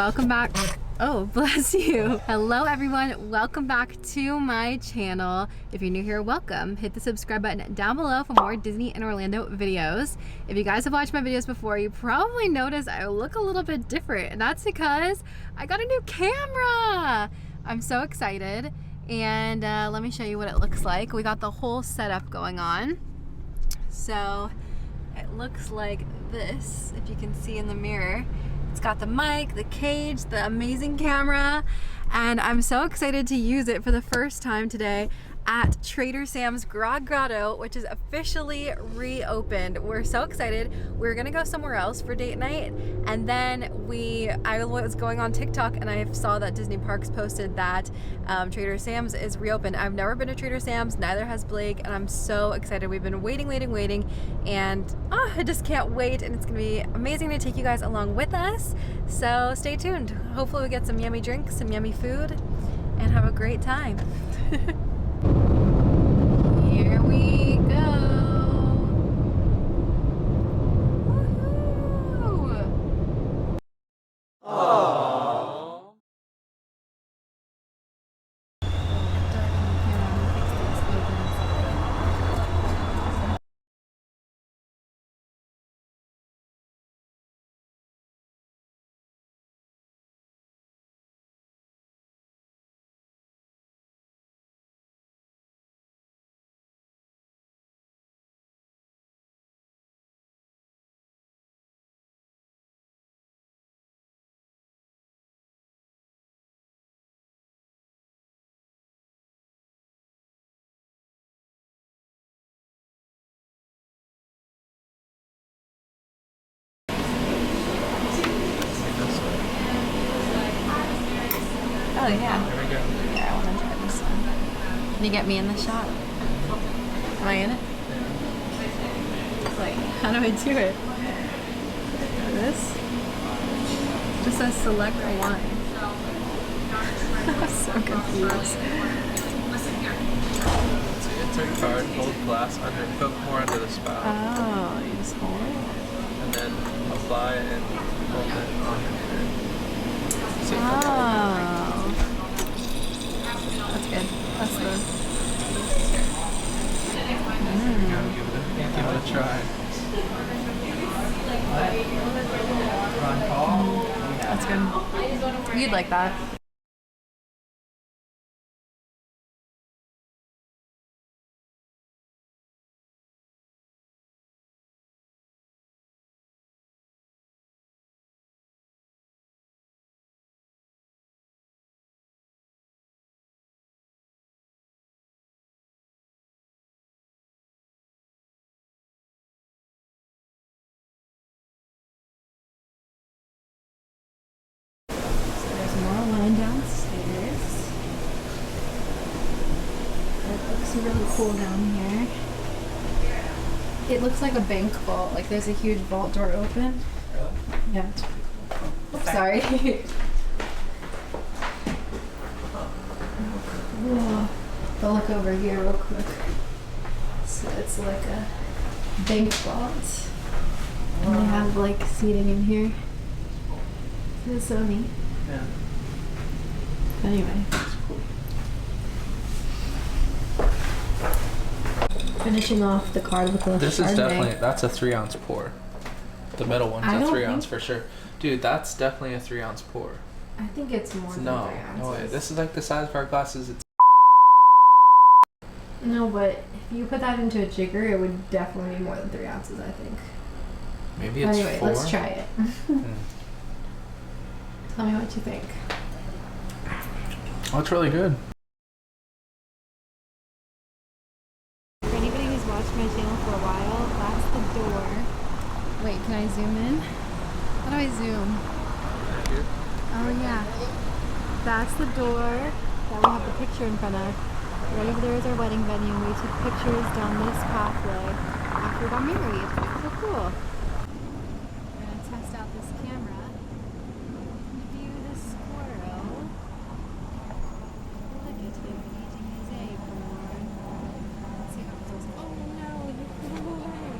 welcome back. Oh, bless you. Hello everyone, welcome back to my channel. If you're new here, welcome. Hit the subscribe button down below for more Disney and Orlando videos. If you guys have watched my videos before, you probably noticed I look a little bit different, and that's because I got a new camera. I'm so excited, and let me show you what it looks like. We got the whole setup going on. So it looks like this, if you can see in the mirror. It's got the mic, the cage, the amazing camera, and I'm so excited to use it for the first time today at Trader Sam's Grotto, which is officially reopened. We're so excited. We're gonna go somewhere else for date night, and then I was going on TikTok and I saw that Disney Parks posted that Trader Sam's is reopened. I've never been to Trader Sam's, neither has Blake, and I'm so excited. We've been waiting, and I just can't wait, and it's gonna be amazing to take you guys along with us. So stay tuned. Hopefully we get some yummy drinks, some yummy food, and have a great time. Here we go. Woohoo! Aww. Oh yeah. There we go. Yeah, I want to try this one. Can you get me in the shot? Am I in it? Like, how do I do it? This? Just says select wine. I'm so confused. Insert card, hold glass under, put more under the spout. Oh, you just hold it? And then apply it and hold it on your finger. Oh. That's good. That's good. Give it a try. That's good. You'd like that. More wine downstairs. It looks really cool down here. It looks like a bank vault. Like there's a huge vault door open. Yeah. It's pretty cool. Oops, sorry. Whoa. But look over here real quick. So it's like a bank vault. And they have like seating in here. It's so neat. Yeah. Anyway. Finishing off the card with the This is Chardonnay. definitely, that's a 3-ounce pour. The middle one's I a don't 3-ounce think- for sure. Dude, that's definitely a 3-ounce pour. I think it's more than No, 3 ounces. no way. This is like the size of our glasses. It's No, but if you put that into a jigger, it would definitely be more than 3 ounces, I think. maybe it's Anyway, 4. let's try it. Tell me what you think. Oh, it's really good. For anybody who's watched my channel for a while, that's the door. Wait, can I zoom in? How do I zoom? Oh yeah. That's the door that we have the picture in front of. Right over there is our wedding venue. We took pictures down this pathway after we got married. So cool. We're gonna test out this camera. View the squirrel. Look at him eating his acorn. Let's see how it goes. Oh no, you flew away.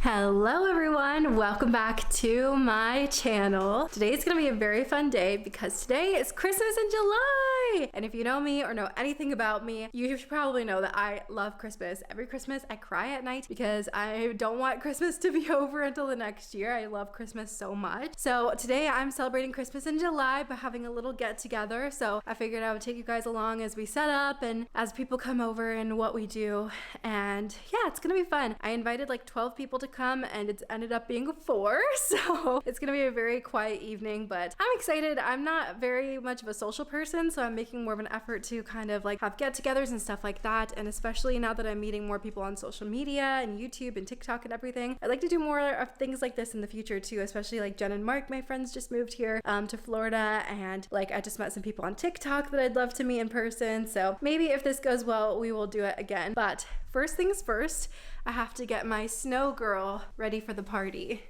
Hello everyone, welcome back to my channel. Today's gonna be a very fun day because today is Christmas in July. And if you know me or know anything about me, you should probably know that I love Christmas. Every Christmas I cry at night because I don't want Christmas to be over until the next year. I love Christmas so much. So today I'm celebrating Christmas in July by having a little get together. So I figured I would take you guys along as we set up and as people come over and what we do. And yeah, it's gonna be fun. I invited like 12 people to come and it's ended up being 4, so it's gonna be a very quiet evening, but I'm excited. I'm not very much of a social person, so I'm making more of an effort to kind of like have get-togethers and stuff like that, and especially now that I'm meeting more people on social media and YouTube and TikTok and everything, I'd like to do more of things like this in the future too, especially like Jen and Mark, my friends, just moved here to Florida, and like I just met some people on TikTok that I'd love to meet in person, so maybe if this goes well, we will do it again. But first things first, I have to get my snow girl ready for the party.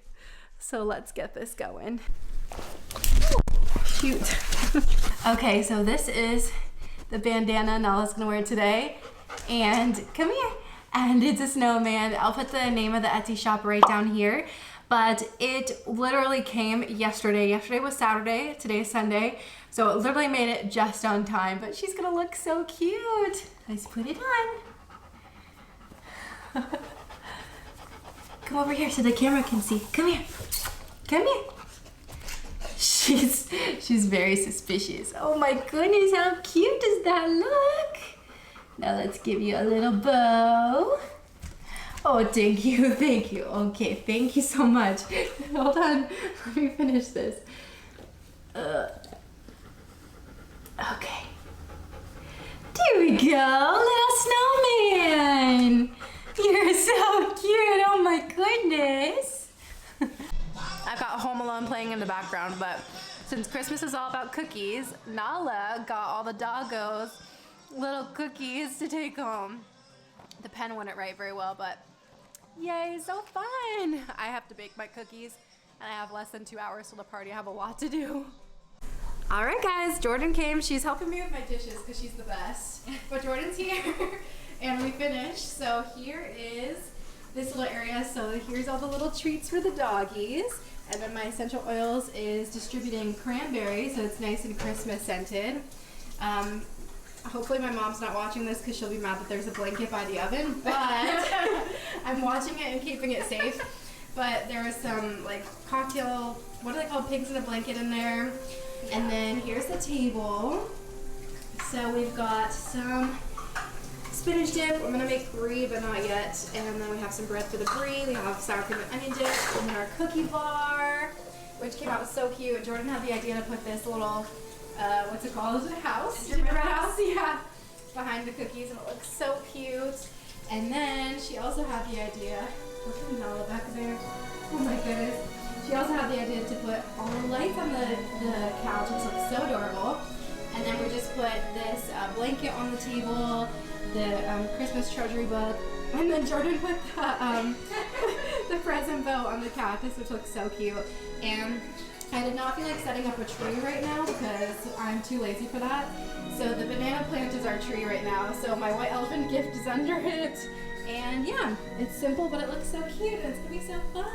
So let's get this going. Shoot. Okay, so this is the bandana Nala's gonna wear today. And come here. And it's a snowman. I'll put the name of the Etsy shop right down here. But it literally came yesterday. Yesterday was Saturday, today is Sunday. So it literally made it just on time. But she's gonna look so cute. Let's put it on. Come over here so the camera can see. Come here. Come here. She's very suspicious. Oh my goodness, how cute does that look? Now let's give you a little bow. Oh, thank you, thank you. Okay, thank you so much. Hold on, let me finish this. Okay. There we go, little snowman. You're so cute, oh my goodness. I've got Home Alone playing in the background, but since Christmas is all about cookies, Nala got all the doggos little cookies to take home. The pen wouldn't write very well, but yay, so fun. I have to bake my cookies, and I have less than 2 hours till the party. I have a lot to do. All right, guys, Jordan came. She's helping me with my dishes because she's the best. But Jordan's here. And we finished, so here is this little area. So here's all the little treats for the doggies. And then my essential oils is distributing cranberry, so it's nice and Christmas scented. Hopefully my mom's not watching this because she'll be mad that there's a blanket by the oven, but I'm watching it and keeping it safe. But there was some like cocktail, what are they called, pigs in a blanket in there. Yeah. And then here's the table. So we've got some spinach dip. I'm gonna make brie, but not yet. And then we have some bread for the brie. We have sour cream and onion dip, and then our cookie bar, which came out so cute. Jordan had the idea to put this little, what's it called? Is it a house? Gingerbread house? Yeah. Behind the cookies, and it looks so cute. And then she also had the idea. Look at Nala back there. Oh my goodness. She also had the idea to put all the lights on the couch, which looks so adorable. And then we just put this blanket on the table, the Christmas treasury book, and then Jordan put the, the present bow on the cactus, which looks so cute. And I did not feel like setting up a tree right now because I'm too lazy for that. So the banana plant is our tree right now. So my white elephant gift is under it. And yeah, it's simple, but it looks so cute. And it's gonna be so fun.